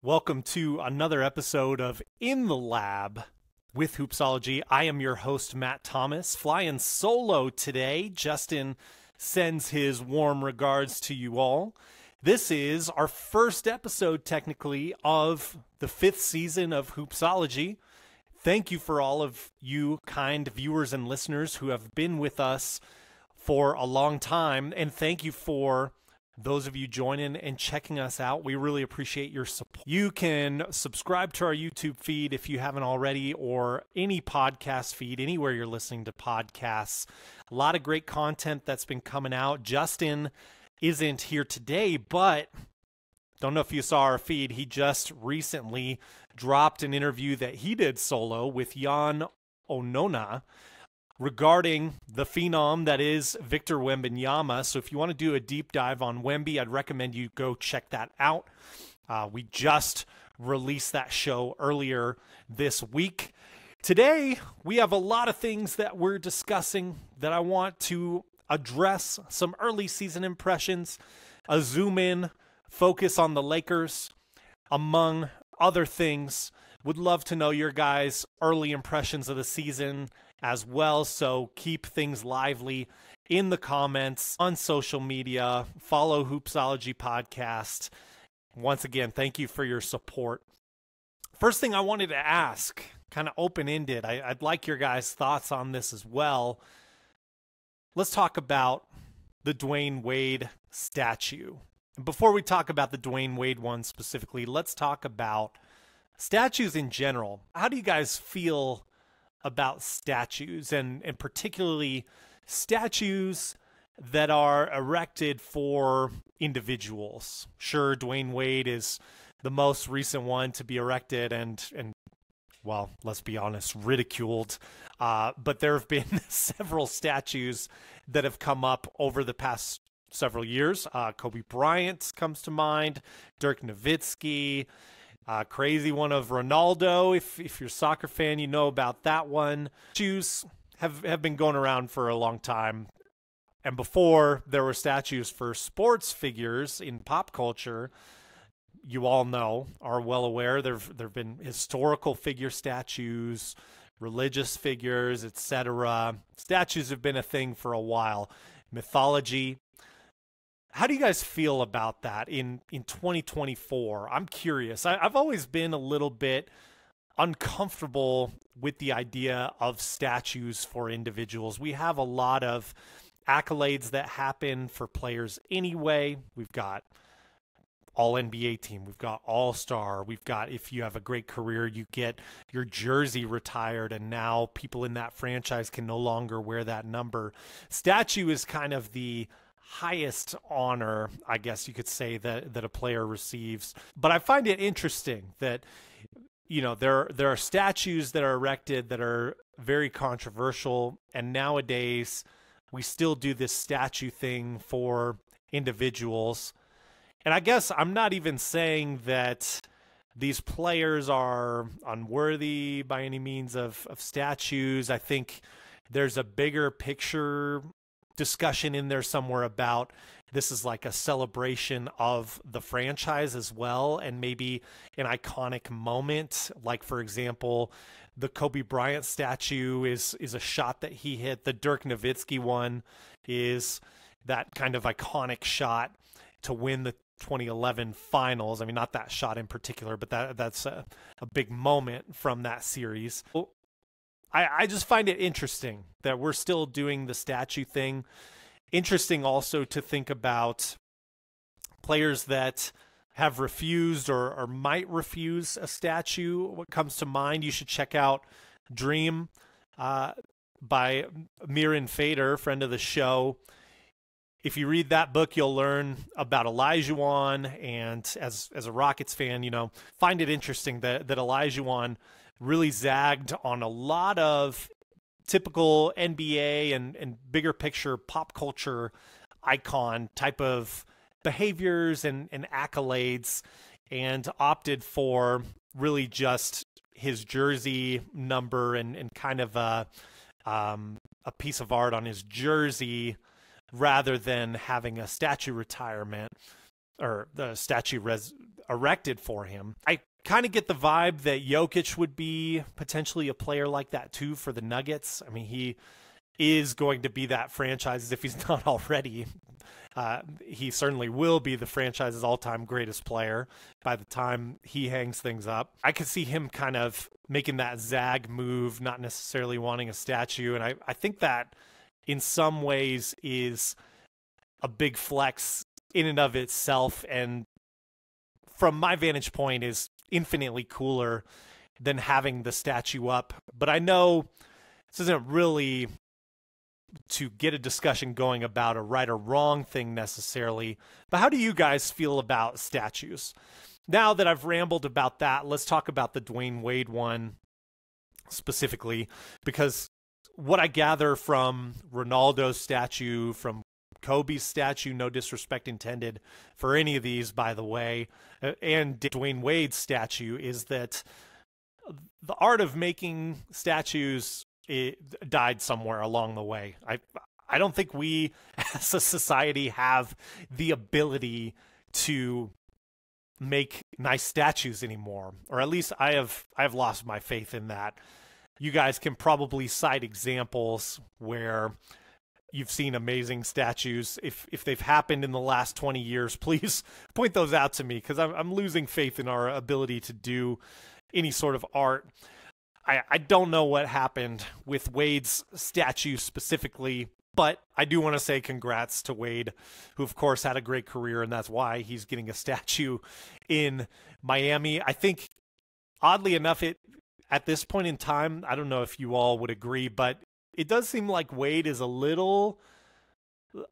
Welcome to another episode of In the Lab with Hoopsology. I am your host, Matt Thomas, flying solo today. Justin sends his warm regards to you all. This is our first episode, technically, of the 5th season of Hoopsology. Thank you for all of you kind viewers and listeners who have been with us for a long time, and thank you for those of you joining and checking us out. We really appreciate your support. You can subscribe to our YouTube feed if you haven't already, or any podcast feed, anywhere you're listening to podcasts. A lot of great content that's been coming out. Justin isn't here today, but don't know if you saw our feed. He just recently dropped an interview that he did solo with Jan Onona regarding the phenom that is Victor Wembanyama. So if you want to do a deep dive on Wemby, I'd recommend you go check that out. We just released that show earlier this week. Today, we have a lot of things that we're discussing that I want to address. Some early season impressions, a zoom in, focus on the Lakers, among other things. Would love to know your guys' early impressions of the season as well, so keep things lively in the comments, on social media. Follow Hoopsology Podcast. Once again, thank you for your support. First thing I wanted to ask, kind of open-ended, I'd like your guys' thoughts on this as well. Let's talk about the Dwayne Wade statue. And before we talk about the Dwayne Wade one specifically, let's talk about statues in general. How do you guys feel about statues, and particularly statues that are erected for individuals? Sure, Dwayne Wade is the most recent one to be erected and well, let's be honest, ridiculed. But there have been several statues that have come up over the past several years. Kobe Bryant comes to mind, Dirk Nowitzki, crazy one of Ronaldo. If you're a soccer fan, you know about that one. Statues have been going around for a long time. And before there were statues for sports figures in pop culture, you all know, are well aware, there've been historical figure statues, religious figures, etc. Statues have been a thing for a while. Mythology. How do you guys feel about that in 2024? I'm curious. I've always been a little bit uncomfortable with the idea of statues for individuals. We have a lot of accolades that happen for players anyway. We've got All-NBA team. We've got All-Star. We've got, if you have a great career, you get your jersey retired, and now people in that franchise can no longer wear that number. Statue is kind of the highest honor, I guess you could say, that a player receives. But I find it interesting that, you know, there are statues that are erected that are very controversial, and nowadays we still do this statue thing for individuals. And I guess I'm not even saying that these players are unworthy by any means of statues. I think there's a bigger picture discussion in there somewhere about this is like a celebration of the franchise as well, and maybe an iconic moment. Like, for example, the Kobe Bryant statue is a shot that he hit. The Dirk Nowitzki one is that kind of iconic shot to win the 2011 finals. I mean, not that shot in particular, but that's a big moment from that series. I just find it interesting that we're still doing the statue thing. Interesting also to think about players that have refused or might refuse a statue. What comes to mind, you should check out Dream by Miran Fader, friend of the show. If you read that book, you'll learn about Olajuwon, and as a Rockets fan, you know, find it interesting that Olajuwon really zagged on a lot of typical NBA and bigger picture pop culture icon type of behaviors and accolades, and opted for really just his jersey number and kind of a piece of art on his jersey, rather than having a statue retirement or the statue erected for him. I kind of get the vibe that Jokic would be potentially a player like that too for the Nuggets. I mean, he is going to be that franchise if he's not already. He certainly will be the franchise's all-time greatest player by the time he hangs things up. I could see him kind of making that zag move, not necessarily wanting a statue. And I think that in some ways is a big flex in and of itself. And from my vantage point is infinitely cooler than having the statue up. But I know this isn't really to get a discussion going about a right or wrong thing necessarily, but how do you guys feel about statues? Now that I've rambled about that, let's talk about the Dwayne Wade one specifically, because what I gather from Ronaldo's statue, from Kobe's statue, no disrespect intended for any of these, by the way, and Dwayne Wade's statue, is that the art of making statues, it died somewhere along the way. I don't think we as a society have the ability to make nice statues anymore, or at least I have lost my faith in that. You guys can probably cite examples where you've seen amazing statues. If they've happened in the last 20 years, please point those out to me, because I'm losing faith in our ability to do any sort of art. I don't know what happened with Wade's statue specifically, but I do want to say congrats to Wade, who of course had a great career, and that's why he's getting a statue in Miami. I think, oddly enough, at this point in time, I don't know if you all would agree, but it does seem like Wade is a little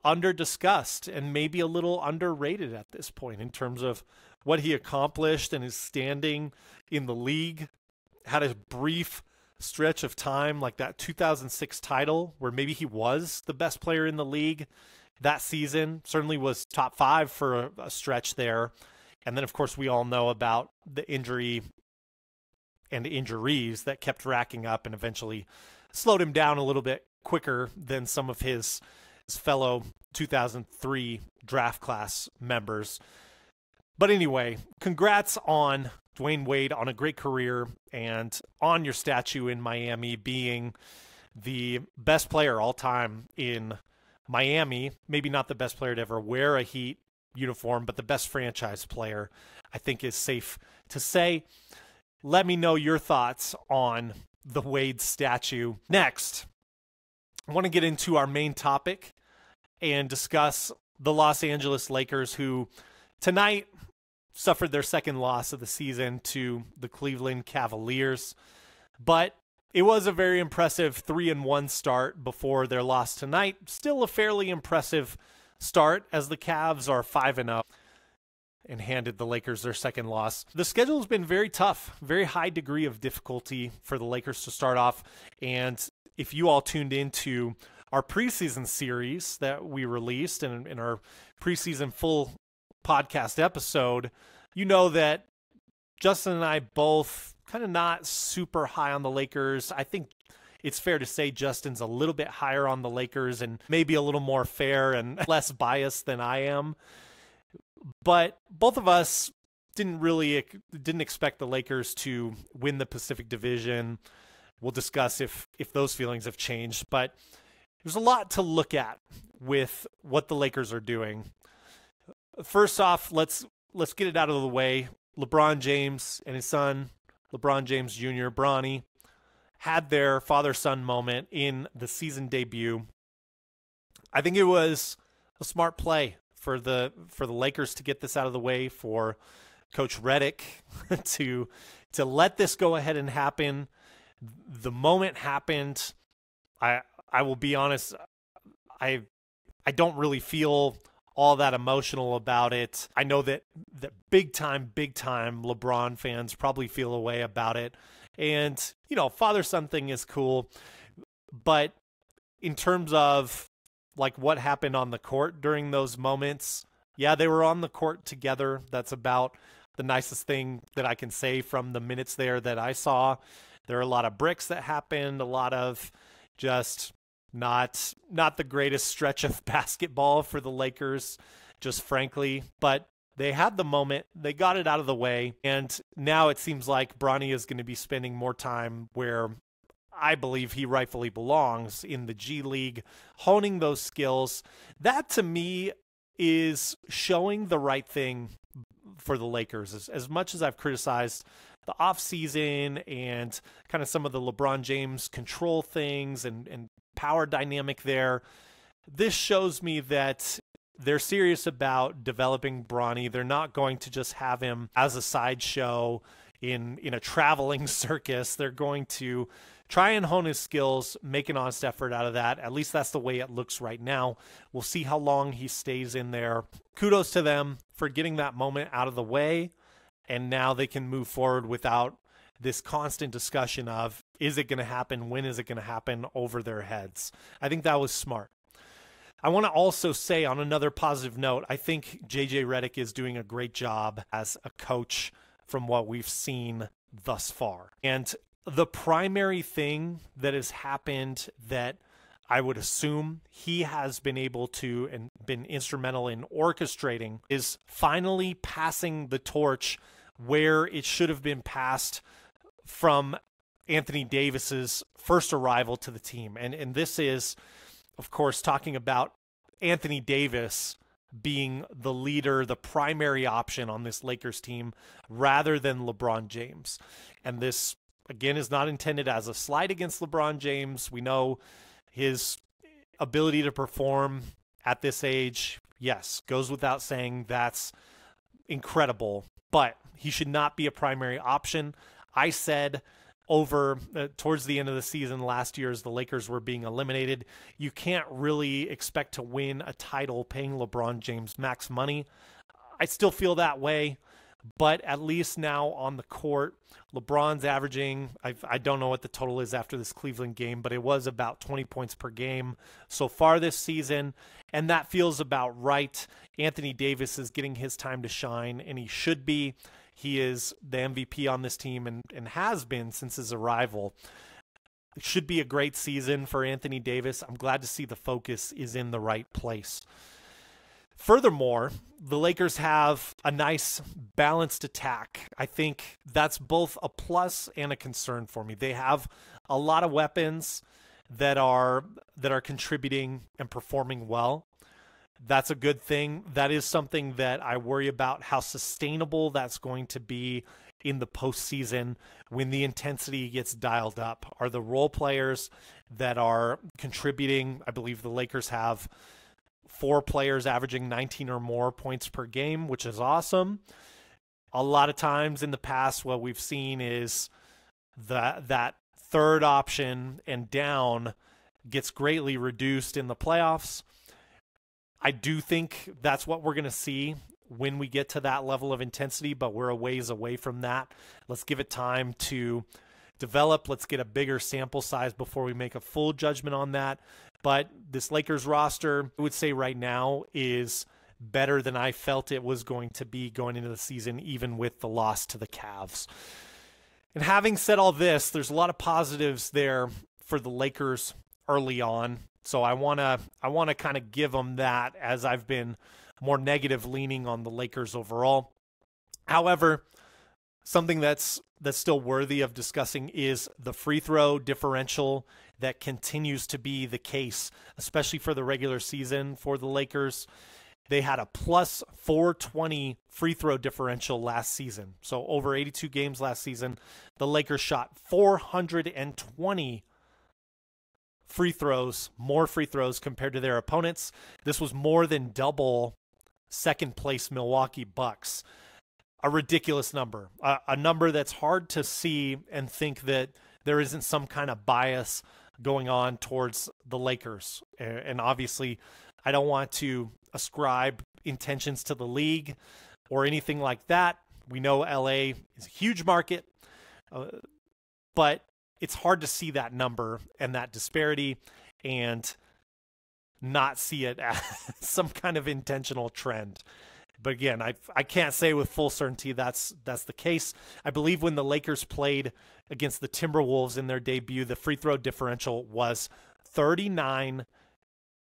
under-discussed and maybe a little underrated at this point in terms of what he accomplished and his standing in the league. Had a brief stretch of time, like that 2006 title, where maybe he was the best player in the league that season. Certainly was top 5 for a stretch there. And then, of course, we all know about the injury and injuries that kept racking up and eventually slowed him down a little bit quicker than some of his fellow 2003 draft class members. But anyway, congrats on Dwayne Wade on a great career and on your statue in Miami being the best player all time in Miami. Maybe not the best player to ever wear a Heat uniform, but the best franchise player, I think, is safe to say. Let me know your thoughts on the Wade statue. Next, I want to get into our main topic and discuss the Los Angeles Lakers, who tonight suffered their second loss of the season to the Cleveland Cavaliers. But it was a very impressive 3-1 start before their loss tonight. Still a fairly impressive start, as the Cavs are 5-0 and handed the Lakers their second loss. The schedule has been very tough, very high degree of difficulty for the Lakers to start off. And if you all tuned into our preseason series that we released and in our preseason full podcast episode, you know that Justin and I both kind of not super high on the Lakers. I think it's fair to say Justin's a little bit higher on the Lakers and maybe a little more fair and less biased than I am. But both of us didn't expect the Lakers to win the Pacific Division. We'll discuss if those feelings have changed, but there's a lot to look at with what the Lakers are doing. First off, let's get it out of the way. LeBron James and his son, LeBron James Jr., Bronny, had their father-son moment in the season debut. I think it was a smart play for the Lakers to get this out of the way, for Coach Redick to let this go ahead and happen. The moment happened. I will be honest, I don't really feel all that emotional about it. I know that big time LeBron fans probably feel a way about it. And, father-son thing is cool. But in terms of like what happened on the court during those moments, yeah, they were on the court together. That's about the nicest thing that I can say from the minutes there that I saw. There are a lot of bricks that happened, a lot of just not the greatest stretch of basketball for the Lakers, just frankly. But They had the moment, they got it out of the way, and now it seems like Bronny is going to be spending more time where I believe he rightfully belongs, in the G League, honing those skills. That to me is showing the right thing for the Lakers. As much as I've criticized the offseason and kind of some of the LeBron James control things and power dynamic there, this shows me that they're serious about developing Bronny. They're not going to just have him as a sideshow in a traveling circus. They're going to try and hone his skills, make an honest effort out of that. At least that's the way it looks right now. We'll see how long he stays in there. Kudos to them for getting that moment out of the way, and now they can move forward without this constant discussion of, is it going to happen? When is it going to happen? Over their heads. I think that was smart. I want to also say, on another positive note, I think JJ Redick is doing a great job as a coach from what we've seen thus far. And the primary thing that has happened that I would assume he has been able to and been instrumental in orchestrating is finally passing the torch where it should have been passed from Anthony Davis's first arrival to the team. And this is, of course, talking about Anthony Davis being the leader, the primary option on this Lakers team, rather than LeBron James. And this, again, is not intended as a slight against LeBron James. We know his ability to perform at this age, yes, goes without saying, that's incredible, but he should not be a primary option. I said towards the end of the season last year, as the Lakers were being eliminated, you can't really expect to win a title paying LeBron James max money. I still feel that way, but at least now on the court, LeBron's averaging, I don't know what the total is after this Cleveland game, but it was about 20 points per game so far this season, and that feels about right. Anthony Davis is getting his time to shine, and he should be. He is the MVP on this team and has been since his arrival. It should be a great season for Anthony Davis. I'm glad to see the focus is in the right place. Furthermore, the Lakers have a nice balanced attack. I think that's both a plus and a concern for me. They have a lot of weapons that are contributing and performing well. That's a good thing. That is something that I worry about, how sustainable that's going to be in the postseason when the intensity gets dialed up. Are the role players that are contributing? I believe the Lakers have 4 players averaging 19 or more points per game, which is awesome. A lot of times in the past, what we've seen is that third option and down gets greatly reduced in the playoffs. I do think that's what we're going to see when we get to that level of intensity, but we're a ways away from that. Let's give it time to develop. Let's get a bigger sample size before we make a full judgment on that. But this Lakers roster, I would say right now, is better than I felt it was going to be going into the season, even with the loss to the Cavs. And having said all this, there's a lot of positives there for the Lakers early on. So I want to kind of give them that, as I've been more negative leaning on the Lakers overall. However, something that's still worthy of discussing is the free throw differential that continues to be the case, especially for the regular season for the Lakers. They had a plus 420 free throw differential last season. So over 82 games last season, the Lakers shot 420 more free throws compared to their opponents. This was more than double second place Milwaukee Bucks. A ridiculous number, a number that's hard to see and think that there isn't some kind of bias going on towards the Lakers. And obviously, I don't want to ascribe intentions to the league or anything like that. We know LA is a huge market, but it's hard to see that number and that disparity and not see it as some kind of intentional trend. But again, I can't say with full certainty that's the case. I believe when the Lakers played against the Timberwolves in their debut, the free throw differential was 39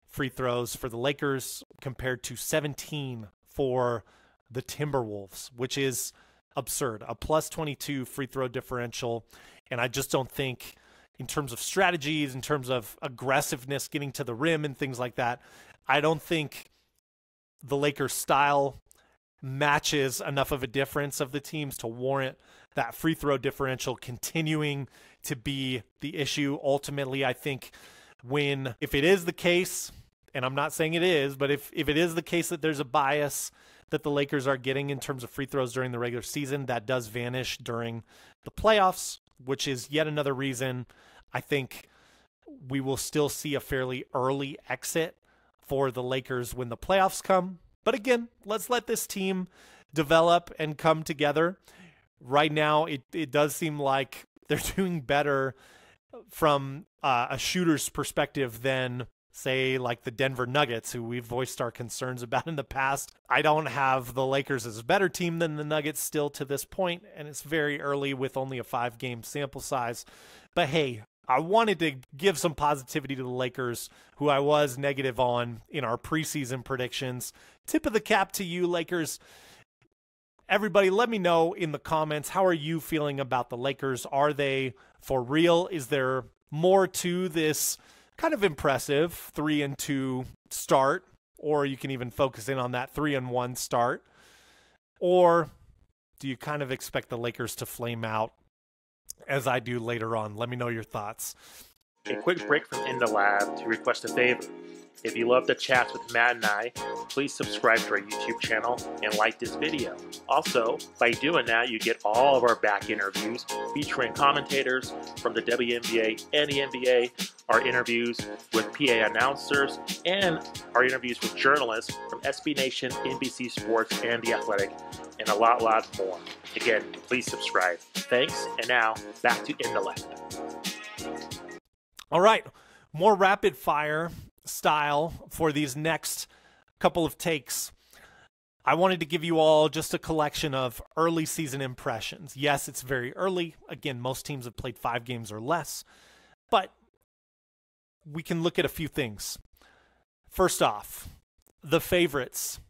free throws for the Lakers compared to 17 for the Timberwolves, which is absurd. A plus 22 free throw differential. And I just don't think, in terms of strategies, in terms of aggressiveness, getting to the rim and things like that, I don't think the Lakers' style matches enough of a difference of the teams to warrant that free throw differential continuing to be the issue. Ultimately, I think if it is the case, and I'm not saying it is, but if it is the case that there's a bias that the Lakers are getting in terms of free throws during the regular season, that does vanish during the playoffs, which is yet another reason I think we will still see a fairly early exit for the Lakers when the playoffs come. But again, let's let this team develop and come together. Right now, it does seem like they're doing better from a shooter's perspective than, say, like the Denver Nuggets, who we've voiced our concerns about in the past. I don't have the Lakers as a better team than the Nuggets still to this point, and it's very early with only a 5-game sample size. But hey, I wanted to give some positivity to the Lakers, who I was negative on in our preseason predictions. Tip of the cap to you, Lakers. Everybody, let me know in the comments, how are you feeling about the Lakers? Are they for real? Is there more to this kind of impressive 3-2 start? Or you can even focus in on that 3-1 start. Or do you kind of expect the Lakers to flame out as I do later on? Let me know your thoughts. A quick break from In the Lab to request a favor. If you love the chats with Matt and I, please subscribe to our YouTube channel and like this video. Also, by doing that, you get all of our back interviews featuring commentators from the WNBA and the NBA, our interviews with PA announcers, and our interviews with journalists from SB Nation, NBC Sports, and The Athletic, and a lot more. Again, please subscribe. Thanks, and now back to In the Lab. All right, more rapid fire style for these next couple of takes. I wanted to give you all just a collection of early season impressions. Yes, it's very early. Again, most teams have played 5 games or less, but we can look at a few things. First off, the favorites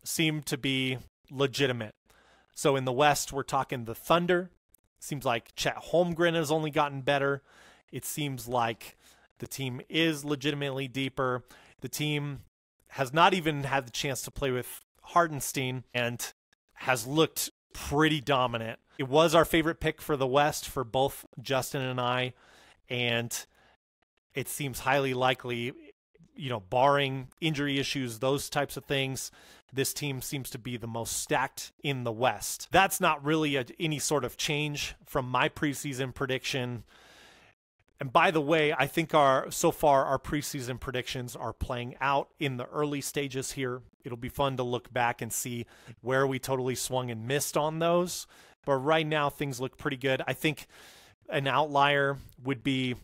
seem to be legitimate. So in the West, we're talking the Thunder. Seems like Chet Holmgren has only gotten better. It seems like the team is legitimately deeper. The team has not even had the chance to play with Hartenstein and has looked pretty dominant. It was our favorite pick for the West for both Justin and I, and it seems highly likely, barring injury issues, those types of things, this team seems to be the most stacked in the West. That's not really any sort of change from my preseason prediction. And by the way, I think so far our preseason predictions are playing out in the early stages here. It'll be fun to look back and see where we totally swung and missed on those. But right now, things look pretty good. I think an outlier would be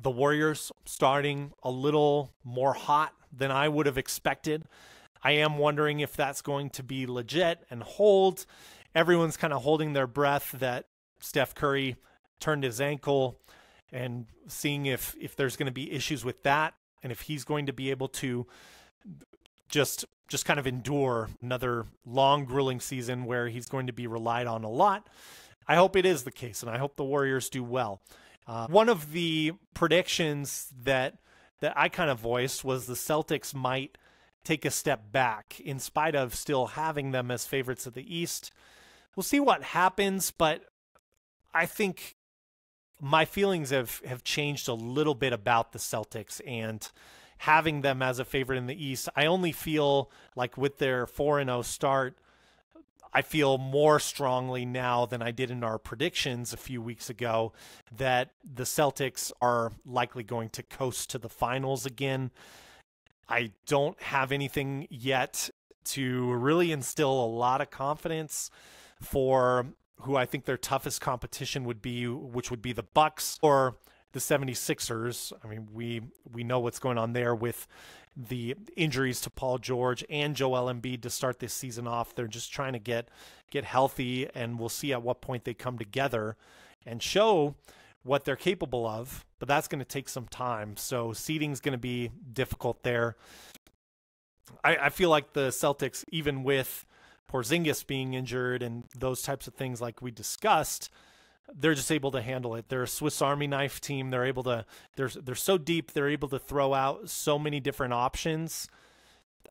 the Warriors starting a little more hot than I would have expected. I am wondering if that's going to be legit and hold. Everyone's kind of holding their breath that Steph Curry turned his ankle, and seeing if there's going to be issues with that, and if he's going to be able to just kind of endure another long, grueling season where he's going to be relied on a lot. I hope it is the case, and I hope the Warriors do well. One of the predictions that I kind of voiced was the Celtics might take a step back in spite of still having them as favorites of the East. We'll see what happens, but I think my feelings have changed a little bit about the Celtics, and having them as a favorite in the East, I only feel like with their 4-0 start, I feel more strongly now than I did in our predictions a few weeks ago that the Celtics are likely going to coast to the finals again. I don't have anything yet to really instill a lot of confidence for who I think their toughest competition would be, which would be the Bucks or the 76ers. I mean, we know what's going on there with the injuries to Paul George and Joel Embiid to start this season off. They're just trying to get healthy, and we'll see at what point they come together and show what they're capable of, but that's going to take some time. So seeding's going to be difficult there. I feel like the Celtics, even with Porzingis being injured and those types of things like we discussed, they're just able to handle it. They're a Swiss Army knife team. They're able to, they're so deep, they're able to throw out so many different options.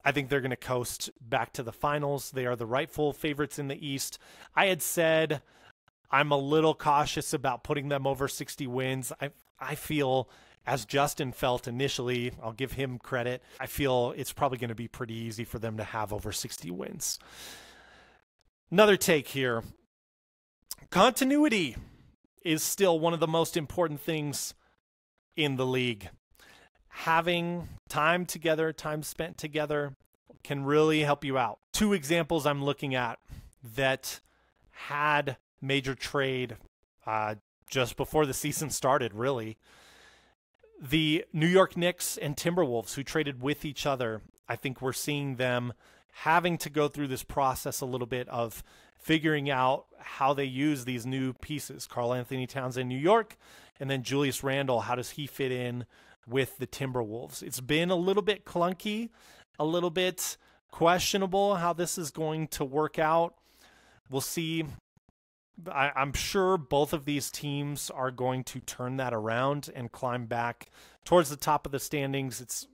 I think they're going to coast back to the finals. They are the rightful favorites in the East. I had said I'm a little cautious about putting them over 60 wins. I feel, as Justin felt initially, I'll give him credit, I feel it's probably going to be pretty easy for them to have over 60 wins. Another take here. Continuity is still one of the most important things in the league. Having time together, time spent together, can really help you out. Two examples I'm looking at that had major trade just before the season started, really. The New York Knicks and Timberwolves, who traded with each other, I think we're seeing them having to go through this process a little bit of figuring out how they use these new pieces. Karl Anthony Towns in New York, and then Julius Randle, how does he fit in with the Timberwolves? It's been a little bit clunky, a little bit questionable how this is going to work out. We'll see. I'm sure both of these teams are going to turn that around and climb back towards the top of the standings. It's,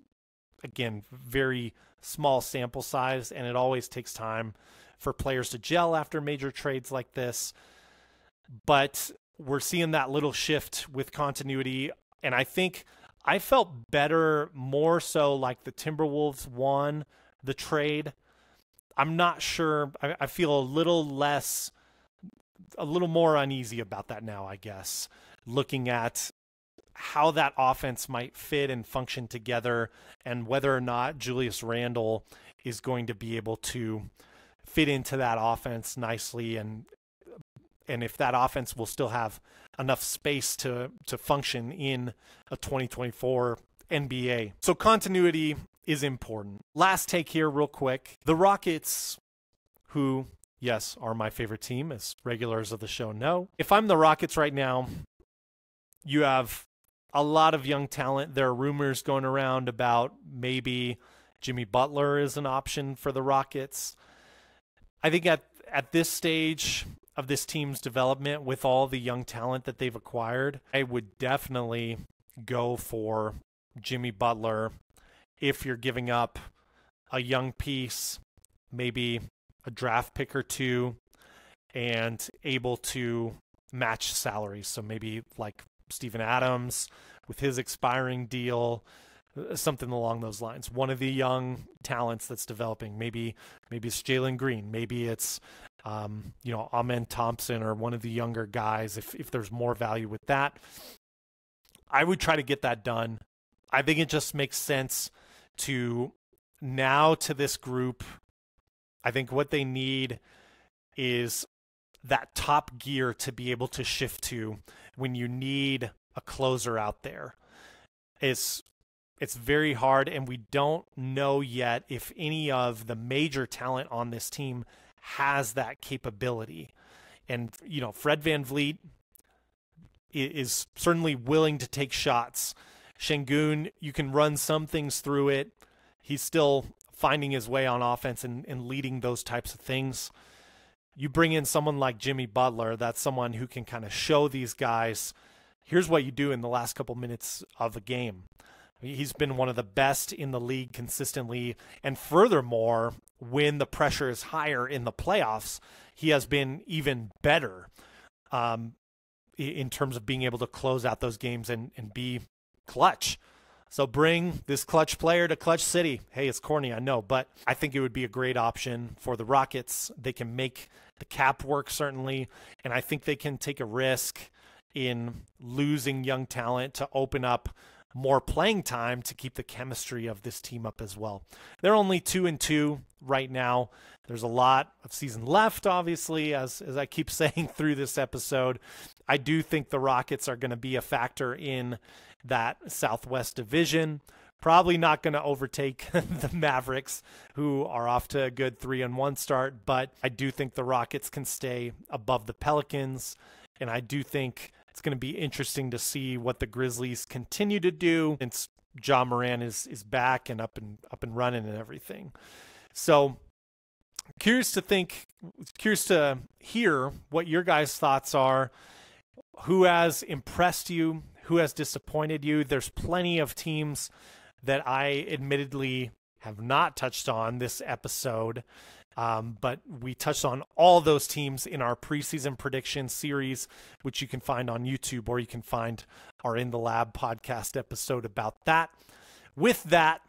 again, very small sample size, and it always takes time for players to gel after major trades like this. But we're seeing that little shift with continuity, and I think I felt better, more so like the Timberwolves won the trade. I'm not sure. I feel a little more uneasy about that now, I guess, looking at how that offense might fit and function together and whether or not Julius Randle is going to be able to fit into that offense nicely, and if that offense will still have enough space to function in a 2024 NBA. So continuity is important. Last take here real quick. The Rockets, who, yes, are my favorite team, as regulars of the show know. If I'm the Rockets right now, you have a lot of young talent. There are rumors going around about maybe Jimmy Butler is an option for the Rockets. I think at this stage of this team's development, with all the young talent that they've acquired, I would definitely go for Jimmy Butler if you're giving up a young piece, maybe a draft pick or two, and able to match salaries. So maybe like Steven Adams with his expiring deal, something along those lines. One of the young talents that's developing. Maybe it's Jalen Green. Maybe it's Amen Thompson or one of the younger guys. If there's more value with that, I would try to get that done. I think it just makes sense to this group. I think what they need is that top gear to be able to shift to when you need a closer out there. It's very hard, and we don't know yet if any of the major talent on this team has that capability. And, Fred VanVleet is certainly willing to take shots. Şengün, you can run some things through it. He's still finding his way on offense and leading those types of things. You bring in someone like Jimmy Butler, that's someone who can kind of show these guys, here's what you do in the last couple minutes of a game. He's been one of the best in the league consistently, and furthermore, when the pressure is higher in the playoffs, he has been even better in terms of being able to close out those games and be clutch. So bring this clutch player to Clutch City. Hey, it's corny, I know, but I think it would be a great option for the Rockets. They can make the cap work, certainly, and I think they can take a risk in losing young talent to open up more playing time to keep the chemistry of this team up as well. They're only 2-2 right now. There's a lot of season left, obviously, as I keep saying through this episode. I do think the Rockets are going to be a factor in that Southwest Division. Probably not going to overtake the Mavericks, who are off to a good 3-1 start, but I do think the Rockets can stay above the Pelicans, and I do think it's going to be interesting to see what the Grizzlies continue to do since Ja Morant is back and up and running and everything. So curious to hear what your guys' thoughts are. Who has impressed you? Who has disappointed you? There's plenty of teams that I admittedly have not touched on this episode, but we touched on all those teams in our preseason prediction series, which you can find on YouTube, or you can find our In the Lab podcast episode about that. With that,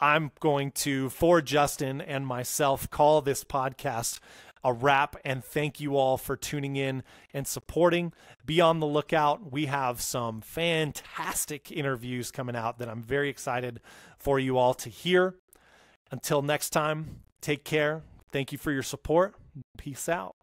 I'm going to, for Justin and myself, call this podcast a wrap, and thank you all for tuning in and supporting. Be on the lookout. We have some fantastic interviews coming out that I'm very excited for you all to hear. Until next time, take care. Thank you for your support. Peace out.